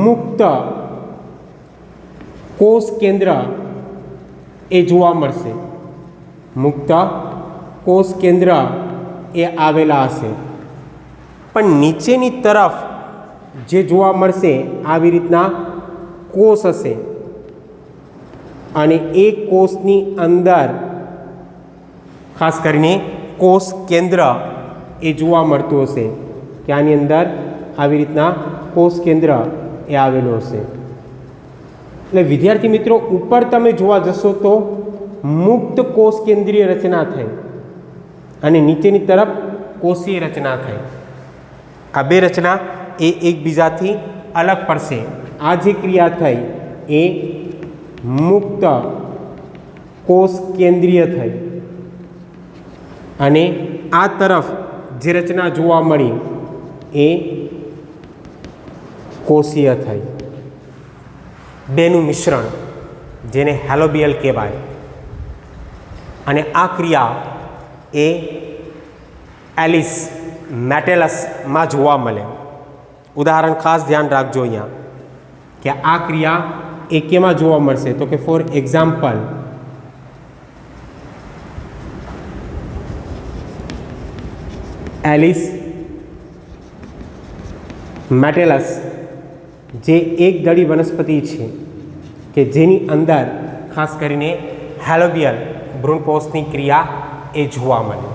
મુક્ત કોષ કેન્દ્ર એ જોવા મળશે. મુક્ત કોષ કેન્દ્ર એ આવેલા હશે. પણ નીચેની તરફ જે જોવા મળશે આવી રીતના કોષ હશે, અને એ કોષની અંદર ખાસ કરીને કોષ કેન્દ્ર એ જોવા મળતું હશે કે આની અંદર આવી રીતના કોષ કેન્દ્ર એ આવેલું હશે. એટલે વિદ્યાર્થી મિત્રો, ઉપર તમે જોવા જશો તો મુક્ત કોષ કેન્દ્રીય રચના થઈ અને નીચેની તરફ કોષીય રચના થઈ. આ બે રચના એ એકબીજાથી અલગ પડશે. આ જે ક્રિયા થઈ એ મુક્ત કોષ કેન્દ્રીય થઈ, અને આ તરફ જે રચના જોવા મળી એ કોષીય થઈ. બેનું મિશ્રણ, જેને હેલોબિયલ કહેવાય. અને આ ક્રિયા એ એલિસ મેટેલસમાં જોવા મળે. ઉદાહરણ ખાસ ધ્યાન રાખજો અહીંયા કે આ ક્રિયા એ કેમાં જોવા મળશે? તો કે ફોર એક્ઝામ્પલ એલિસ મેટેલસ જે એક દળી વનસ્પતિ છે કે જેની અંદર ખાસ કરીને હેલોબિયલ ભ્રૂણપોષની ક્રિયા એ જોવા મળે.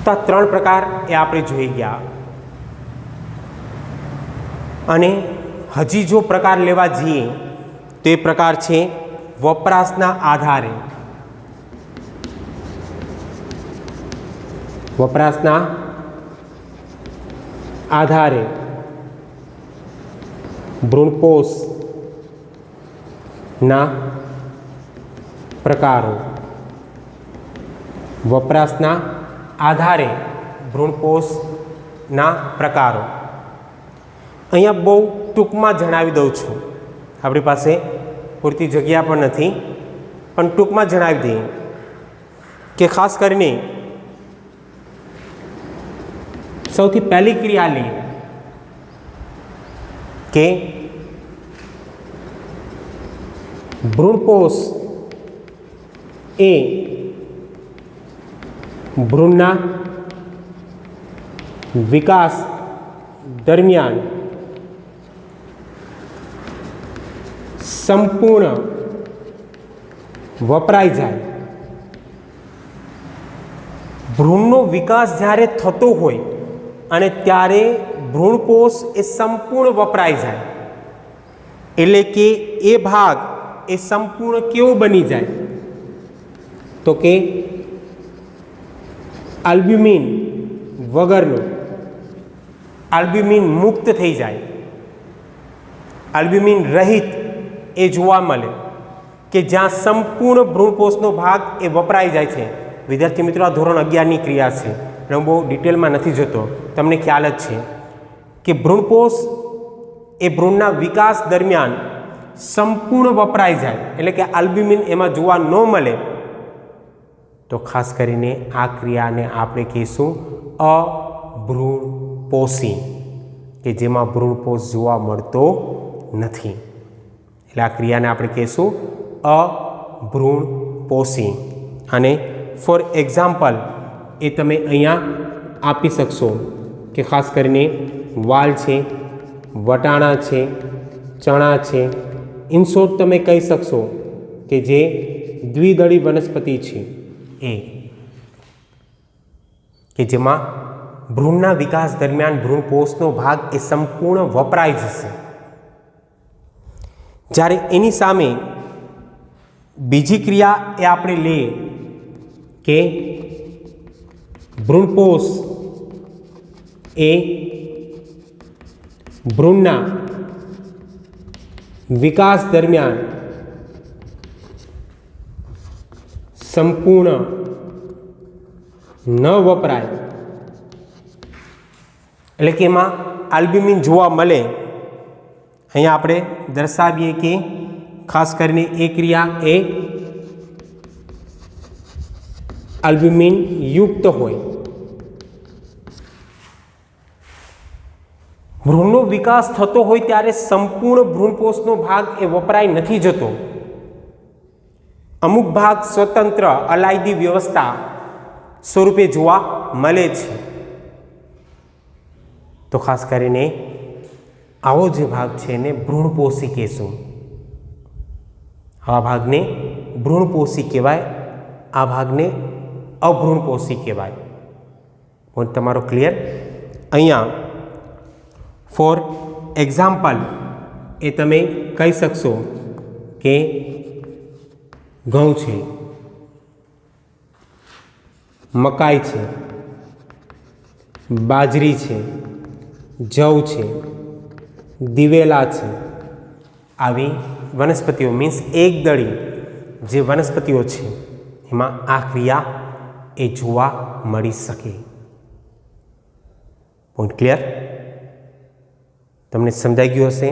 તો ત્રણ પ્રકાર એ આપણે જોઈ ગયા. અને હજી જો પ્રકાર લેવા જઈએ તો એ પ્રકાર છે વપરાશના આધારે. વપરાશના આધારે ભ્રૂણપોષના પ્રકારો. વપરાશના આધારે ભ્રૂણપોષના પ્રકારો. અહીંયા બહુ ટૂંકમાં જણાવી દઉં છું, આપણી પાસે પૂરતી જગ્યા પણ નથી, પણ ટૂંકમાં જણાવી દઈએ કે ખાસ કરીને સૌથી પહેલી ક્રિયા લઈએ કે ભ્રૂણપોષ એ ભ્રૂણના વિકાસ દરમિયાન સંપૂર્ણ વપરાઈ જાય. ભ્રૂણનો વિકાસ જ્યારે થતો હોય અને ત્યારે ભ્રૂણપોષ એ સંપૂર્ણ વપરાઈ જાય, એટલે કે એ ભાગ એ સંપૂર્ણ કેવો બની જાય તો કે આલ્બ્યુમિન વગરનો, આલ્બ્યુમિન મુક્ત થઈ જાય, આલ્બ્યુમિન રહિત એ જોવા મળે કે જ્યાં સંપૂર્ણ ભ્રૂણપોષનો ભાગ એ વપરાઈ જાય છે. વિદ્યાર્થી મિત્રો, આ ધોરણ 11ની ક્રિયા છે, હું બહુ ડિટેલમાં નથી જતો, તમને ખ્યાલ જ છે કે ભ્રૂણપોષ એ ભ્રૂણના વિકાસ દરમિયાન સંપૂર્ણ વપરાઈ જાય, એટલે કે આલ્બ્યુમિન એમાં જોવા ન મળે તો ખાસ કરીને આ ક્રિયાને આપણે કહીશું અભ્રૂણપોષી, કે જેમાં ભ્રૂણપોષ જોવા મળતો નથી. એટલે આ ક્રિયાને આપણે કહીશું અભ્રૂણપોષી. અને ફોર એક્ઝામ્પલ એ તમે અહીંયા આપી શકશો કે ખાસ કરીને વાલ છે, વટાણા છે, ચણા છે. ઇન શોર્ટ તમે કહી શકશો કે જે દ્વિદળી વનસ્પતિ છે એ, કે જેમાં ભ્રૂણના વિકાસ દરમિયાન ભ્રૂણપોષનો ભાગ એ સંપૂર્ણ વપરાઈ જશે. જ્યારે એની સામે બીજી ક્રિયા એ આપણે લઈએ કે ભ્રૂણપોષ એ ભ્રૂણના વિકાસ દરમિયાન સંપૂર્ણ ન વપરાય, એટલે કે એમાં આલ્બ્યુમિન જોવા મળે. અહીંયા આપણે દર્શાવીએ કે ખાસ કરીને એ ક્રિયા એ આલ્બ્યુમિન યુક્ત હોય. ભ્રૂણનો વિકાસ થતો હોય ત્યારે સંપૂર્ણ ભ્રૂણપોષનો ભાગ એ વપરાય નથી જતો. અમુક ભાગ સ્વતંત્ર અલાયદી વ્યવસ્થા સ્વરૂપે જોવા મળે છે. તો ખાસ કરીને આવો જે ભાગ છે એને ભ્રૂણપોષી કહેશું. આવા ભાગને ભ્રૂણપોષી કહેવાય, આ ભાગને અભ્રૂણપોષી કહેવાય. પોઈન્ટ તમારો ક્લિયર? અહીંયા ફોર એક્ઝામ્પલ એ તમે કહી શકશો કે ઘઉં છે, મકાઈ છે, બાજરી છે, જવ છે, દિવેલા છે. આવી વનસ્પતિઓ મીન્સ એકદળી જે વનસ્પતિઓ છે એમાં આ ક્રિયા એ જોવા મળી શકે. Point clear? તમને સમજાઈ ગયું હશે.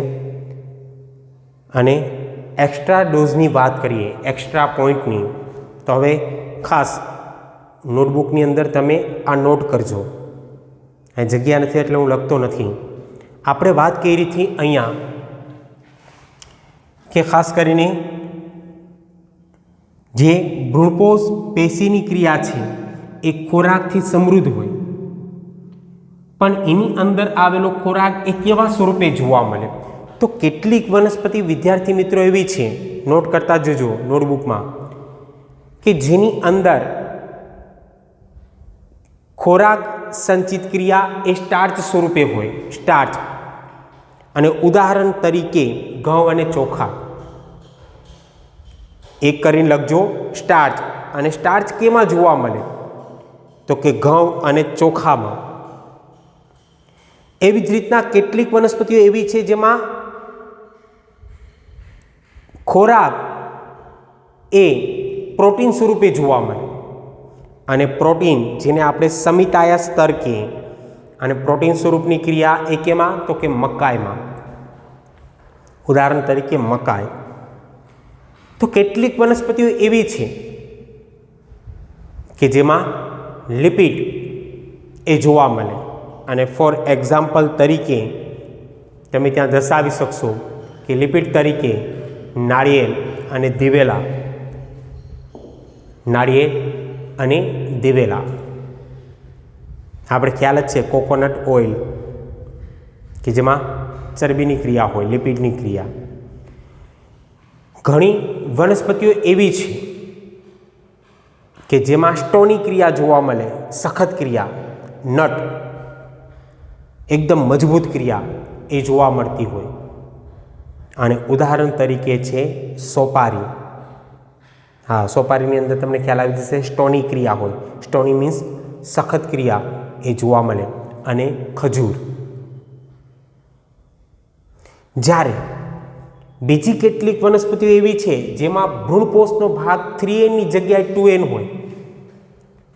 અને એક્સ્ટ્રા ડોઝની વાત કરીએ, એક્સ્ટ્રા પોઈન્ટની, તો હવે ખાસ નોટબુકની અંદર તમે આ નોટ કરજો. અહીં જગ્યા નથી એટલે હું લખતો નથી. આપણે વાત કરી હતી અહીંયા કે ખાસ કરીને જે ભ્રૂણપોષ પેશીની ક્રિયા છે એ ખોરાકથી સમૃદ્ધ હોય, પણ એની અંદર આવેલો ખોરાક એ કેવા સ્વરૂપે જોવા મળે? તો કેટલીક વનસ્પતિ વિદ્યાર્થી મિત્રો એવી છે, નોટ કરતા જજો નોટબુકમાં, કે જેની અંદર ખોરાક સંચિત ક્રિયા એ સ્ટાર્ચ સ્વરૂપે હોય, સ્ટાર્ચ, અને ઉદાહરણ તરીકે ઘઉં અને ચોખા. એક કરીને લખજો સ્ટાર્ચ. અને સ્ટાર્ચ કેમાં જોવા મળે? તો કે ઘઉં અને ચોખામાં. એવી જ રીતના કેટલીક વનસ્પતિઓ એવી છે જેમાં ખોરાક એ પ્રોટીન સ્વરૂપે જોવા મળે. અને પ્રોટીન જેને આપણે સમિતાયા સ્તર કહીએ, અને પ્રોટીન સ્વરૂપની ક્રિયા એ કેમાં? તો કે મકાઈમાં. ઉદાહરણ તરીકે મકાઈ. તો કેટલીક વનસ્પતિઓ એવી છે કે જેમાં લિપિડ એ જોવા મળે. અને ફોર એક્ઝામ્પલ તરીકે તમે ત્યાં દર્શાવી શકશો કે લિપિડ તરીકે નાળિયેર અને દિવેલા. નાળિયેર અને દિવેલા આપણે ખ્યાલ જ છે. કોકોનટ ઓઇલ કે જેમાં ચરબીની ક્રિયા હોય, લિપિડની ક્રિયા. ઘણી વનસ્પતિઓ એવી છે કે જેમાં સ્ટોની ક્રિયા જોવા મળે, સખત ક્રિયા. નટ એકદમ મજબૂત ક્રિયા એ જોવા મળતી હોય. અને ઉદાહરણ તરીકે છે સોપારી. હા, સોપારીની અંદર તમને ખ્યાલ આવી જશે, સ્ટોની ક્રિયા હોય. સ્ટોની મીન્સ સખત ક્રિયા એ જોવા મળે. અને ખજૂર. જ્યારે બીજી કેટલીક વનસ્પતિઓ એવી છે જેમાં ભ્રૂણપોષનો ભાગ 3N ની જગ્યાએ 2N હોય.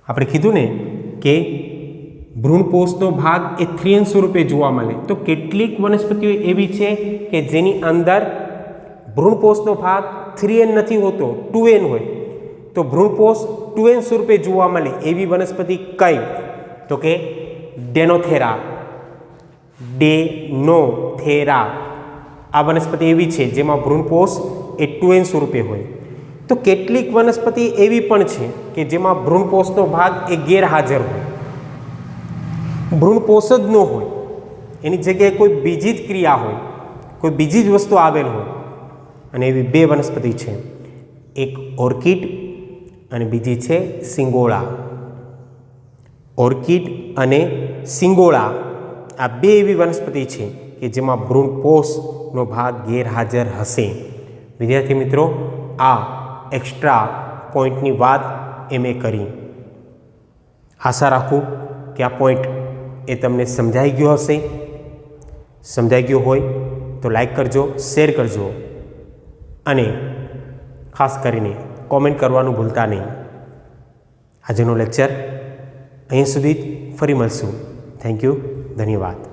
આપણે કીધું ને કે ભ્રૂણપોષનો ભાગ એ 3N સ્વરૂપે જોવા મળે. તો કેટલીક વનસ્પતિઓ એવી છે કે જેની અંદર ભ્રૂણપોષનો ભાગ 3N નથી હોતો, 2N હોય. તો ભ્રૂણપોષ 2N સ્વરૂપે જોવા મળે એવી વનસ્પતિ કઈ? તો કે ડેનોથેરા. ડેનોથેરા આ વનસ્પતિ એવી છે જેમાં ભ્રૂણપોષ એ 2N સ્વરૂપે હોય. તો કેટલીક વનસ્પતિ એવી પણ છે કે જેમાં ભ્રૂણપોષનો ભાગ એ ગેરહાજર હોય, ભ્રૂણપોષ જ ન હોય, એની જગ્યાએ કોઈ બીજી જ ક્રિયા હોય, કોઈ બીજી જ વસ્તુ આવેલ હોય. અને એવી બે વનસ્પતિ છે, એક ઓર્કિડ અને બીજી છે સિંગોળા. ઓર્કિડ અને સિંગોળા આ બે એવી વનસ્પતિ છે કે જેમાં ભ્રૂણપોષનો ભાગ ગેરહાજર હશે. વિદ્યાર્થી મિત્રો, આ એક્સ્ટ્રા પોઈન્ટની વાત એ મેં કરી. આશા રાખું કે આ પોઈન્ટ એ તમને સમજાઈ ગયો હશે. સમજાઈ ગયો હોય તો લાઈક કરજો, શેર કરજો અને ખાસ કરીને કોમેન્ટ કરવાનું ભૂલતા નહીં. આજનો લેક્ચર અહીં સુધી જ. ફરી મળશું. Thank you. ધન્યવાદ.